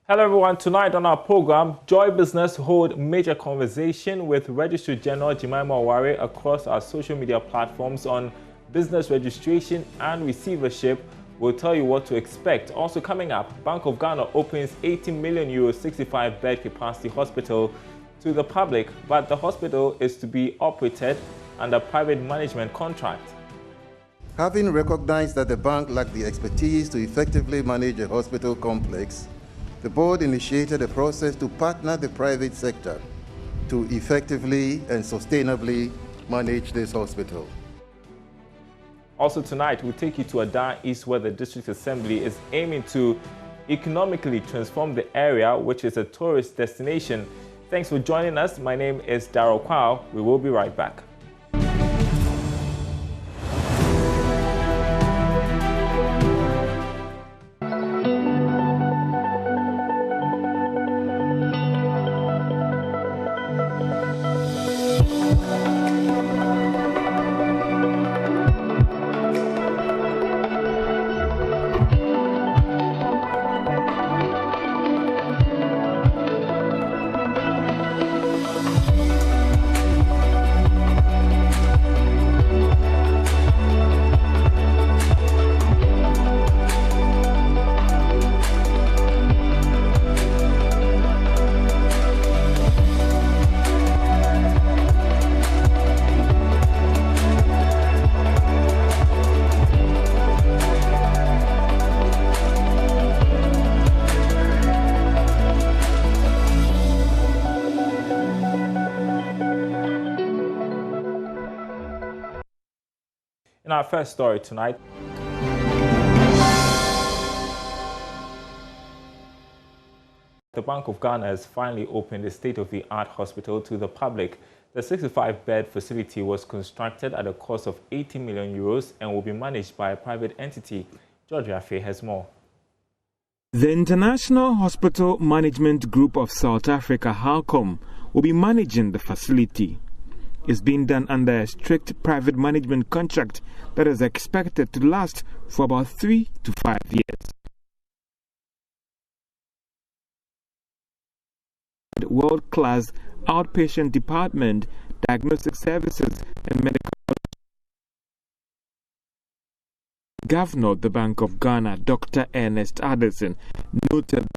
Hello everyone, tonight on our program, Joy Business hold major conversation with Registry General Jemima Aware across our social media platforms on business registration and receivership. We'll tell you what to expect. Also coming up, Bank of Ghana opens 18 million euro 65-bed capacity hospital to the public, but the hospital is to be operated under private management contract. Having recognized that the bank lacked the expertise to effectively manage a hospital complex, the board initiated a process to partner the private sector to effectively and sustainably manage this hospital. Also tonight, we'll take you to Ada East, where the District Assembly is aiming to economically transform the area, which is a tourist destination. Thanks for joining us. My name is Darryl Kwao. We will be right back. In our first story tonight, the Bank of Ghana has finally opened a state-of-the-art hospital to the public. The 65-bed facility was constructed at a cost of 80 million euros and will be managed by a private entity. George Afe has more. The International Hospital Management Group of South Africa, HALCOM, will be managing the facility. It's being done under a strict private management contract that is expected to last for about 3 to 5 years. World-class outpatient department, diagnostic services and medical. Governor of the Bank of Ghana, Dr. Ernest Addison, noted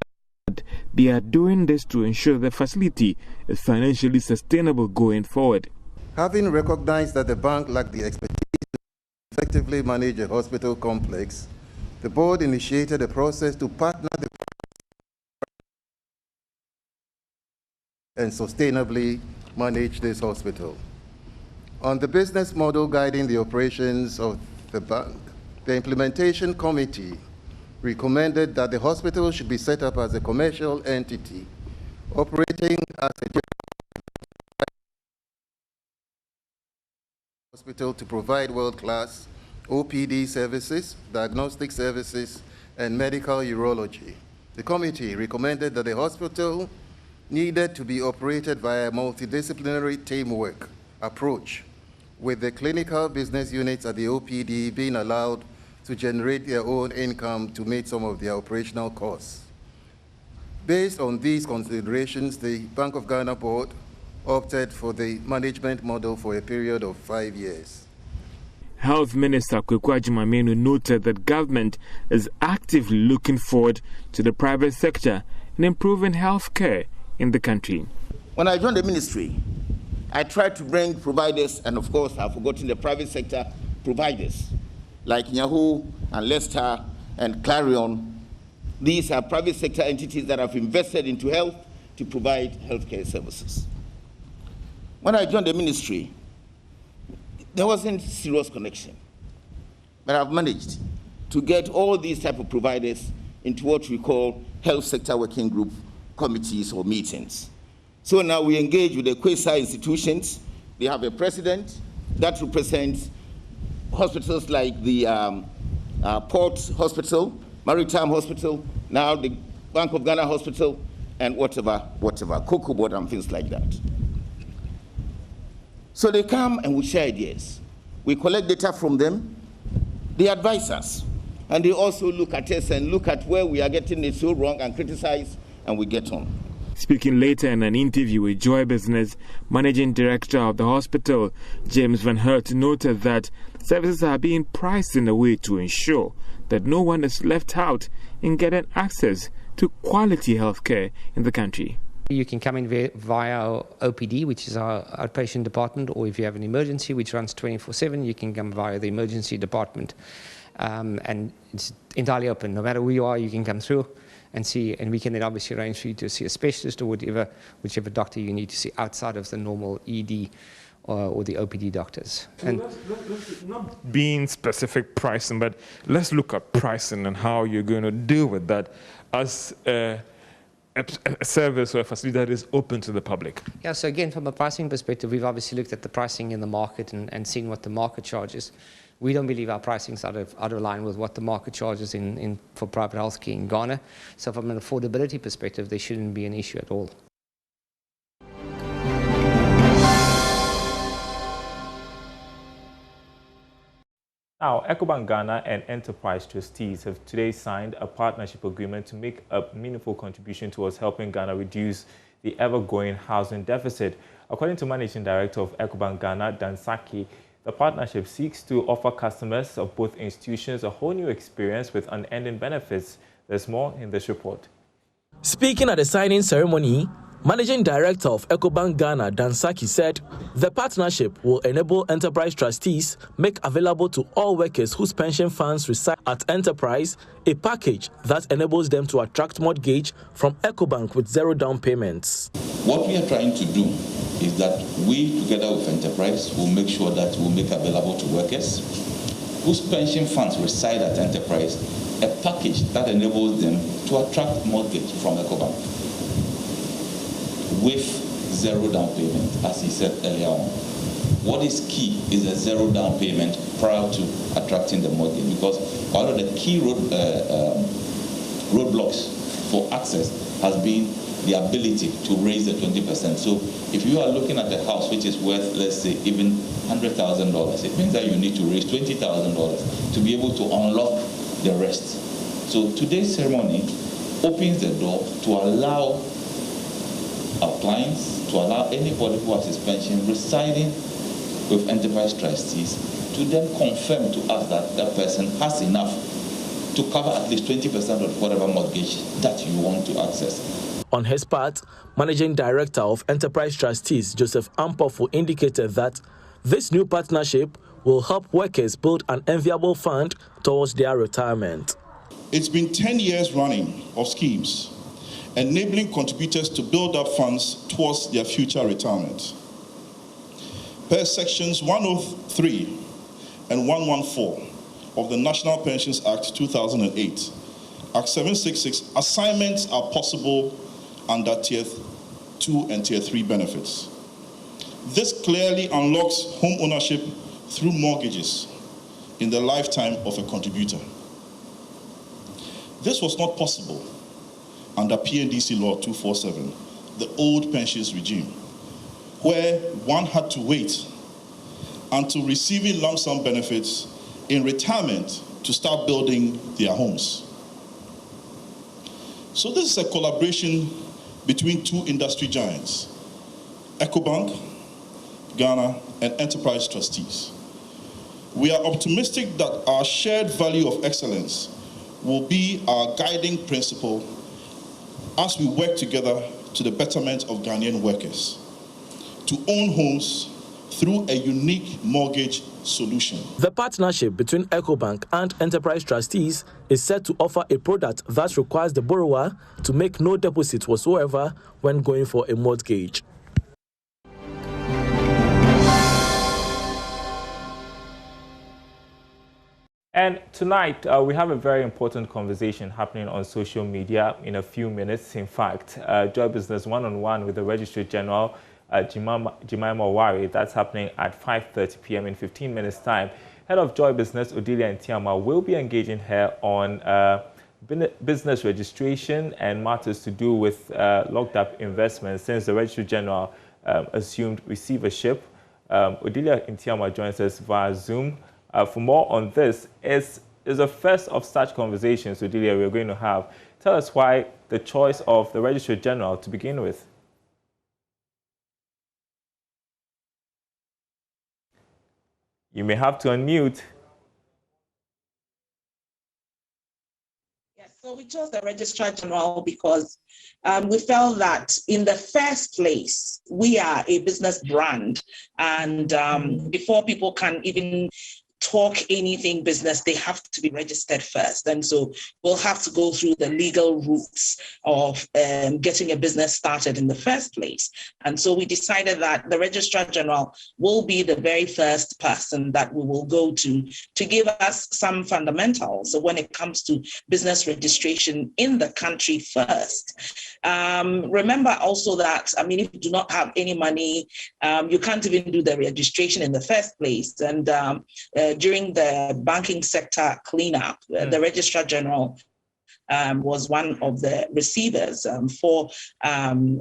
that they are doing this to ensure the facility is financially sustainable going forward. Having recognized that the bank lacked the expertise to effectively manage a hospital complex, the board initiated a process to partner the and sustainably manage this hospital. On the business model guiding the operations of the bank, the implementation committee recommended that the hospital should be set up as a commercial entity operating as a hospital to provide world-class OPD services, diagnostic services, and medical urology. The committee recommended that the hospital needed to be operated via a multidisciplinary teamwork approach, with the clinical business units at the OPD being allowed to generate their own income to meet some of their operational costs. Based on these considerations, the Bank of Ghana board opted for the management model for a period of 5 years. Health Minister Kweku Agyeman noted that government is actively looking forward to the private sector in improving health care in the country. When I joined the ministry, I tried to bring providers, and of course I've forgotten the private sector providers, like Yahoo and Leicester and Clarion. These are private sector entities that have invested into health to provide healthcare services. When I joined the ministry, there wasn't serious connection. But I've managed to get all these type of providers into what we call health sector working group committees or meetings. So now we engage with the quasi institutions. They have a president that represents hospitals like the Port Hospital, Maritime Hospital, now the Bank of Ghana Hospital, and whatever, Cocoa Board and things like that. So they come and we share ideas. We collect data from them. They advise us. And they also look at us and look at where we are getting it so wrong and criticize and we get on. Speaking later in an interview with Joy Business, Managing Director of the hospital, James Van Hurt, noted that services are being priced in a way to ensure that no one is left out in getting access to quality healthcare in the country. You can come in via our OPD, which is our outpatient department, or if you have an emergency, which runs 24/7, you can come via the emergency department. And it's entirely open. No matter who you are, you can come through and see, and we can then obviously arrange for you to see a specialist or whichever doctor you need to see outside of the normal ED or the OPD doctors. So and let's not being specific pricing, but let's look at pricing and how you're going to deal with that as a service or a facility that is open to the public. Yeah, so again, from a pricing perspective, we've obviously looked at the pricing in the market and seen what the market charges. We don't believe our pricing is out of line with what the market charges for private healthcare in Ghana. So from an affordability perspective, there shouldn't be an issue at all. Now, EcoBank Ghana and Enterprise trustees have today signed a partnership agreement to make a meaningful contribution towards helping Ghana reduce the ever-growing housing deficit. According to Managing Director of EcoBank Ghana, Dan Saki, the partnership seeks to offer customers of both institutions a whole new experience with unending benefits. There's more in this report. Speaking at the signing ceremony, Managing Director of EcoBank Ghana, Dan Saki, said the partnership will enable Enterprise trustees make available to all workers whose pension funds reside at Enterprise a package that enables them to attract mortgage from EcoBank with zero down payments. What we are trying to do is that we, together with Enterprise, will make sure that we'll make available to workers whose pension funds reside at Enterprise a package that enables them to attract mortgage from EcoBank with zero down payment, as he said earlier on. What is key is a zero down payment prior to attracting the mortgage, because one of the key roadblocks for access has been the ability to raise the 20%. So if you are looking at a house which is worth, let's say, even $100,000, it means that you need to raise $20,000 to be able to unlock the rest. So today's ceremony opens the door to allow our clients, to allow anybody who has his pension residing with Enterprise trustees to then confirm to us that that person has enough to cover at least 20% of whatever mortgage that you want to access. On his part, Managing Director of Enterprise Trustees, Joseph Ampofo, indicated that this new partnership will help workers build an enviable fund towards their retirement. It's been 10 years running of schemes enabling contributors to build up funds towards their future retirement. Per sections 103 and 114 of the National Pensions Act 2008, Act 766, assignments are possible under Tier 2 and Tier 3 benefits. This clearly unlocks home ownership through mortgages in the lifetime of a contributor. This was not possible under PNDC Law 247, the old pensions regime, where one had to wait until receiving lump sum benefits in retirement to start building their homes. So this is a collaboration between two industry giants, EcoBank Ghana and Enterprise trustees. We are optimistic that our shared value of excellence will be our guiding principle as we work together to the betterment of Ghanaian workers to own homes through a unique mortgage solution. The partnership between EcoBank and Enterprise trustees is set to offer a product that requires the borrower to make no deposit whatsoever when going for a mortgage. And tonight, we have a very important conversation happening on social media in a few minutes. In fact, Joy Business one-on-one with the Registry General, Jemima Wari. That's happening at 5:30 p.m. in 15 minutes' time. Head of Joy Business, Odelia Ntiama, will be engaging her on business registration and matters to do with locked-up investments since the Registry General assumed receivership. Odelia Ntiama joins us via Zoom. For more on this, is is the first of such conversations, Odelia, we're going to have. Tell us why the choice of the Registrar General to begin with. You may have to unmute. Yes, so we chose the Registrar General because we felt that in the first place, we are a business brand. And before people can even talk anything business, they have to be registered first. And so we'll have to go through the legal routes of getting a business started in the first place. And so we decided that the Registrar General will be the very first person that we will go to give us some fundamentals when it comes to business registration in the country first. Remember also that, I mean, if you do not have any money, you can't even do the registration in the first place. And during the banking sector cleanup, the Registrar General was one of the receivers for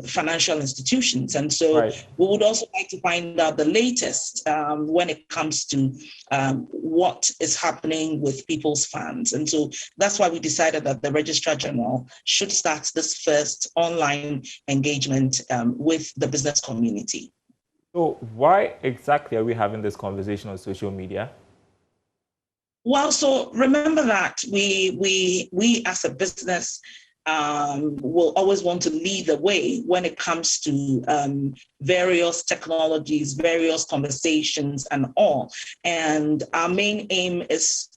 financial institutions. And so we would also like to find out the latest when it comes to what is happening with people's funds. And so that's why we decided that the Registrar General should start this first online engagement with the business community. So why exactly are we having this conversation on social media? Well, so remember that we as a business will always want to lead the way when it comes to various technologies, various conversations and all. And our main aim is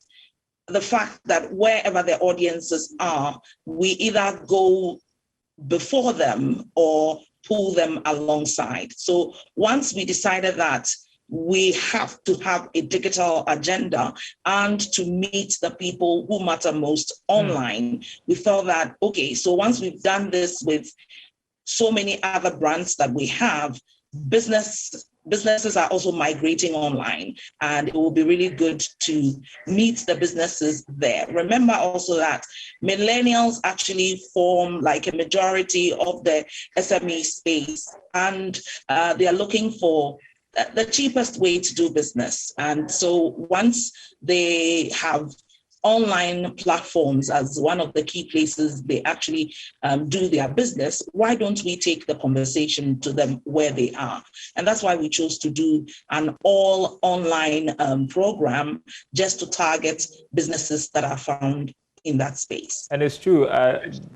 the fact that wherever the audiences are, we either go before them or pull them alongside. So once we decided that we have to have a digital agenda and to meet the people who matter most online, we felt that, okay, so once we've done this with so many other brands that we have, businesses are also migrating online, and it will be really good to meet the businesses there. Remember also that millennials actually form like a majority of the SME space, and they are looking for the cheapest way to do business. And so once they have online platforms as one of the key places they actually do their business, why don't we take the conversation to them where they are? And that's why we chose to do an all online program just to target businesses that are found in that space. And it's true,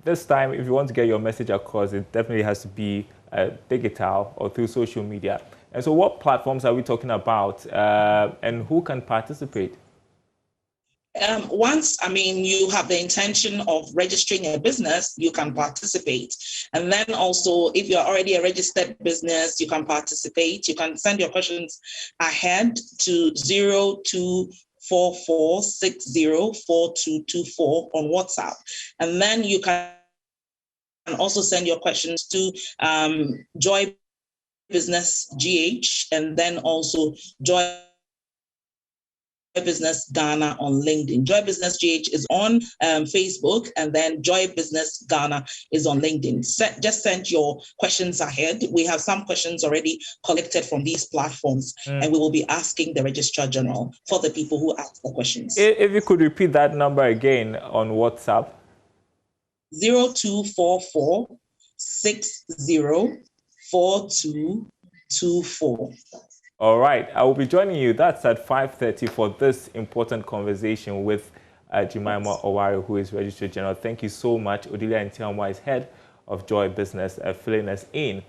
this time, if you want to get your message across, it definitely has to be digital or through social media. And so what platforms are we talking about, and who can participate? Once, you have the intention of registering a business, you can participate. And then also, if you're already a registered business, you can participate. You can send your questions ahead to 0244604224 on WhatsApp. And then you can also send your questions to Joy Business GH, and then also Joy Business Ghana on LinkedIn. Joy Business GH is on Facebook, and then Joy Business Ghana is on LinkedIn. Just send your questions ahead. We have some questions already collected from these platforms, and we will be asking the Registrar General for the people who ask the questions. If you could repeat that number again on WhatsApp. 0244604224. All right, I will be joining you. That's at 5:30 for this important conversation with Jemima Oware, who is Registrar General. Thank you so much. Odelia Ntiamwa is head of Joy Business, filling us in.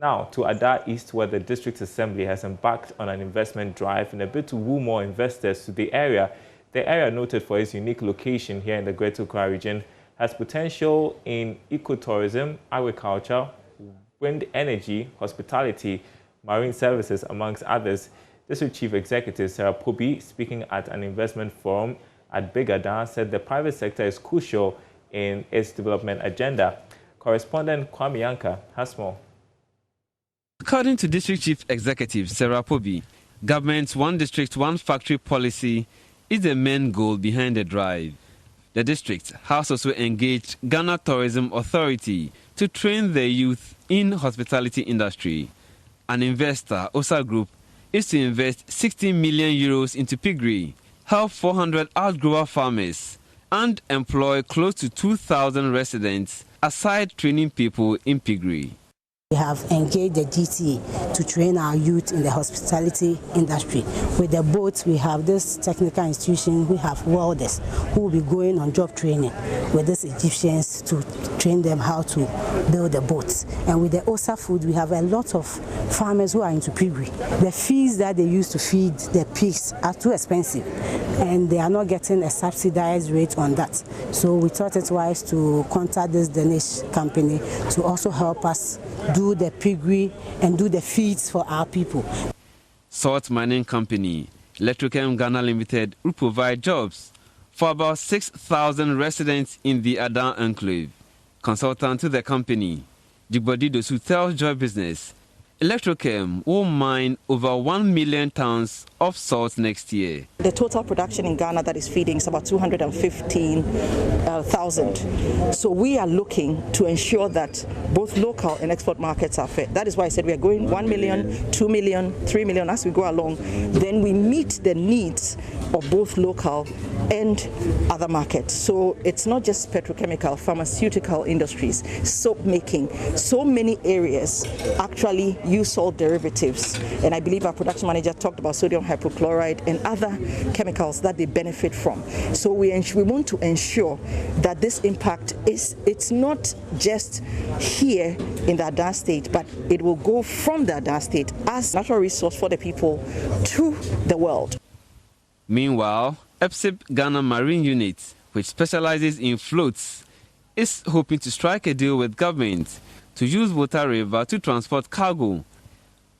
Now to Ada East, where the District Assembly has embarked on an investment drive in a bid to woo more investors to the area. The area, noted for its unique location here in the Greater Accra region, has potential in ecotourism, agriculture, wind energy, hospitality, marine services, amongst others. District Chief Executive Sarah Pobi, speaking at an investment forum at Bigada, said the private sector is crucial in its development agenda. Correspondent Kwame Yanka has more. According to District Chief Executive Sarah Pobi, government's One District, One Factory policy is the main goal behind the drive. The district has also engaged Ghana Tourism Authority to train their youth in hospitality industry. An investor, OSA Group, is to invest 60 million euros into piggery, help 400 outgrower farmers, and employ close to 2,000 residents, aside training people in piggery. We have engaged the GTA to train our youth in the hospitality industry. With the boats, we have this technical institution, we have welders who will be going on job training with these Egyptians to train them how to build the boats. And with the OSA food, we have a lot of farmers who are into piggery. The fees that they use to feed the pigs are too expensive, and they are not getting a subsidized rate on that. So we thought it wise to contact this Danish company to also help us do the piggery and do the feeds for our people. Salt mining company Electrochem Ghana Limited will provide jobs for about 6,000 residents in the Adan enclave. Consultant to the company, Jigbodi Dosu, tells Joy Business Electrochem will mine over 1 million tons of salt next year. The total production in Ghana that is feeding is about 215,000. So we are looking to ensure that both local and export markets are fed. That is why I said we are going 1 million, 2 million, 3 million as we go along. Then we meet the needs of both local and other markets. So it's not just petrochemical, pharmaceutical industries, soap making. So many areas actually use salt derivatives. And I believe our production manager talked about sodium hypochlorite and other chemicals that they benefit from. So we want to ensure that this impact it's not just here in the Adan state, but it will go from the Adan state as natural resource for the people to the world. Meanwhile, EPSIP Ghana Marine Unit, which specializes in floats, is hoping to strike a deal with government to use Volta River to transport cargo.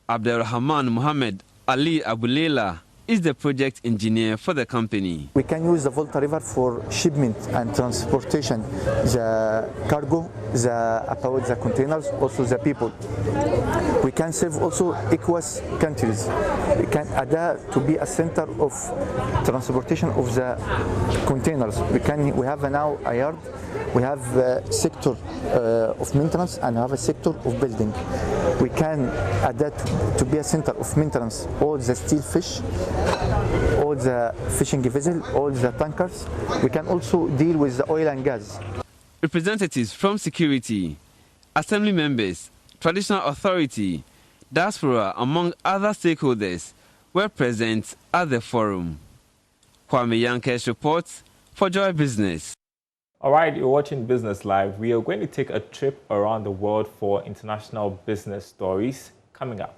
Abdelrahman Mohammed Ali Abulela is the project engineer for the company. We can use the Volta River for shipment and transportation, the cargo, about the containers, also the people. We can serve also ECOWAS countries. We can adapt to be a center of transportation of the containers. We have now a yard, we have a sector of maintenance, and we have a sector of building. We can adapt to be a center of maintenance, all the steel fish, all the fishing vessels, all the tankers. We can also deal with the oil and gas. Representatives from security, assembly members, traditional authority, diaspora, among other stakeholders, were present at the forum. Kwame Yanke's reports for Joy Business. All right, you're watching Business Live. We are going to take a trip around the world for international business stories coming up.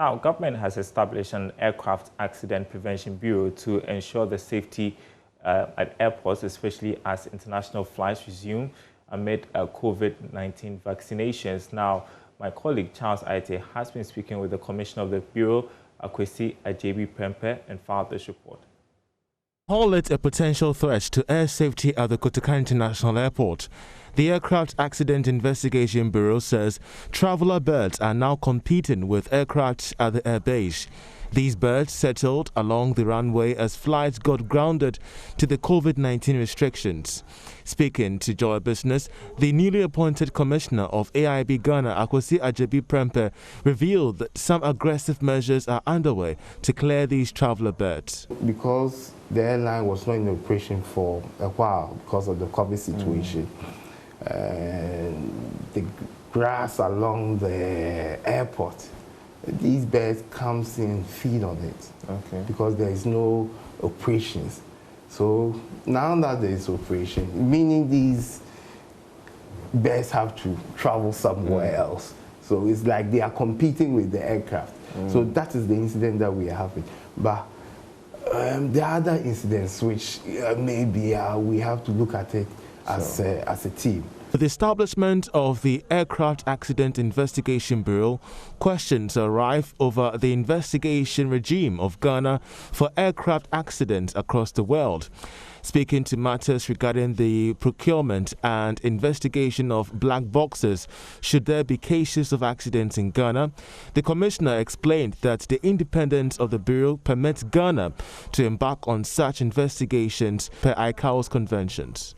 Now, government has established an aircraft accident prevention bureau to ensure the safety at airports, especially as international flights resume amid COVID-19 vaccinations. Now, my colleague Charles Aite has been speaking with the commissioner of the bureau, Akwesi Ajebi Prempeh, and filed this report. Call it a potential threat to air safety at the Kotoka International Airport. The Aircraft Accident Investigation Bureau says traveler birds are now competing with aircraft at the airbase. These birds settled along the runway as flights got grounded to the COVID-19 restrictions. Speaking to Joy Business, the newly appointed commissioner of AIB Ghana, Akwesi Ajebi Prempeh, revealed that some aggressive measures are underway to clear these traveler birds. Because the airline was not in operation for a while because of the COVID situation, the grass along the airport, these birds comes in, feed on it, because there is no operations. So now that there is operation, meaning these birds have to travel somewhere else. So it's like they are competing with the aircraft. So that is the incident that we are having. But the other incidents, which maybe we have to look at it as a team. With the establishment of the Aircraft Accident Investigation Bureau, questions are rife over the investigation regime of Ghana for aircraft accidents across the world. Speaking to matters regarding the procurement and investigation of black boxes should there be cases of accidents in Ghana, the commissioner explained that the independence of the Bureau permits Ghana to embark on such investigations per ICAO's conventions.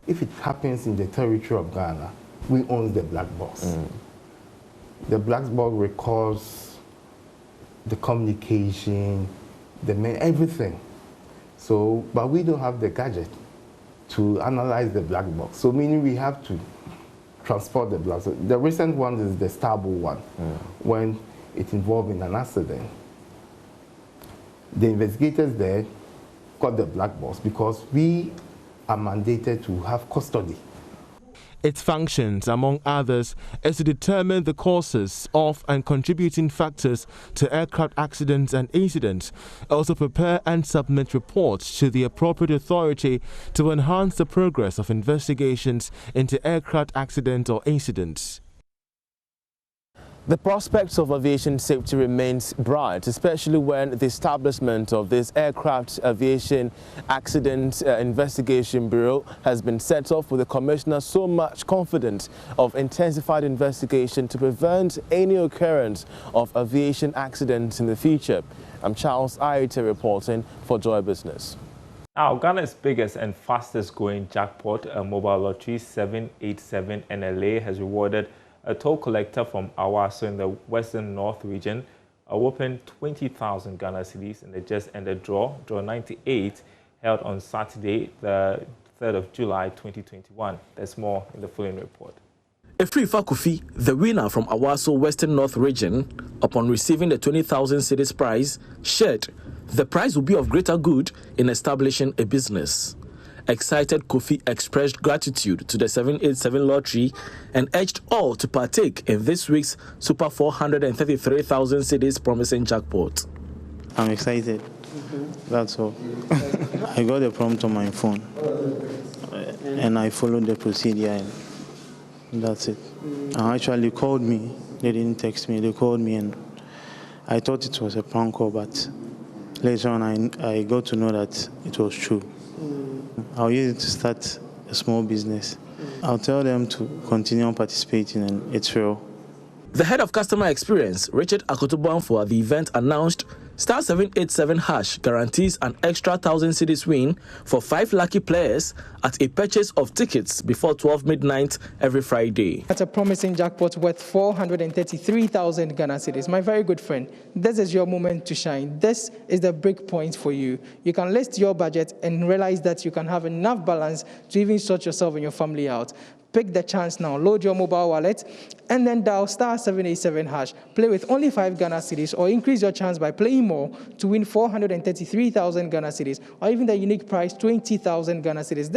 If it happens in the territory of Ghana, we own the black box. The black box records the communication, everything. So, but we don't have the gadget to analyze the black box. So meaning we have to transport the black box. The recent one is the Starboard one, when it involved in an accident. The investigators there got the black box because we are mandated to have custody. Its functions, among others, is to determine the causes of and contributing factors to aircraft accidents and incidents, also prepare and submit reports to the appropriate authority to enhance the progress of investigations into aircraft accidents or incidents. The prospects of aviation safety remains bright, especially when the establishment of this Aircraft Aviation Accident Investigation Bureau has been set off with the commissioner so much confident of intensified investigation to prevent any occurrence of aviation accidents in the future. I'm Charles Aite reporting for Joy Business. Now, Ghana's biggest and fastest growing jackpot, a mobile lottery 787 NLA, has rewarded a toll collector from Awaso in the Western North region a whopping 20,000 Ghana cedis in the just-ended draw 98, held on Saturday, the 3rd of July, 2021. There's more in the following report. Efrifa Kofi, the winner from Awaso Western North region, upon receiving the 20,000 cedis prize, shared the prize will be of greater good in establishing a business. Excited Kofi expressed gratitude to the 787 lottery and urged all to partake in this week's Super 433,000 cedis promising jackpot. I'm excited. That's all. I got a prompt on my phone and I followed the procedure and that's it. Actually called me. They didn't text me. They called me and I thought it was a prank call, but later on I got to know that it was true. I'll use it to start a small business. I'll tell them to continue participating and it's real. The head of customer experience, Richard Akotobon, for the event announced Star 787 hash guarantees an extra 1,000 cedis win for 5 lucky players at a purchase of tickets before 12 midnight every Friday. That's a promising jackpot worth 433,000 Ghana cedis. My very good friend, this is your moment to shine. This is the break point for you. You can list your budget and realize that you can have enough balance to even sort yourself and your family out. Pick the chance now. Load your mobile wallet and then dial star 787 hash. Play with only 5 Ghana cedis or increase your chance by playing more to win 433,000 Ghana cedis or even the unique prize 20,000 Ghana cedis.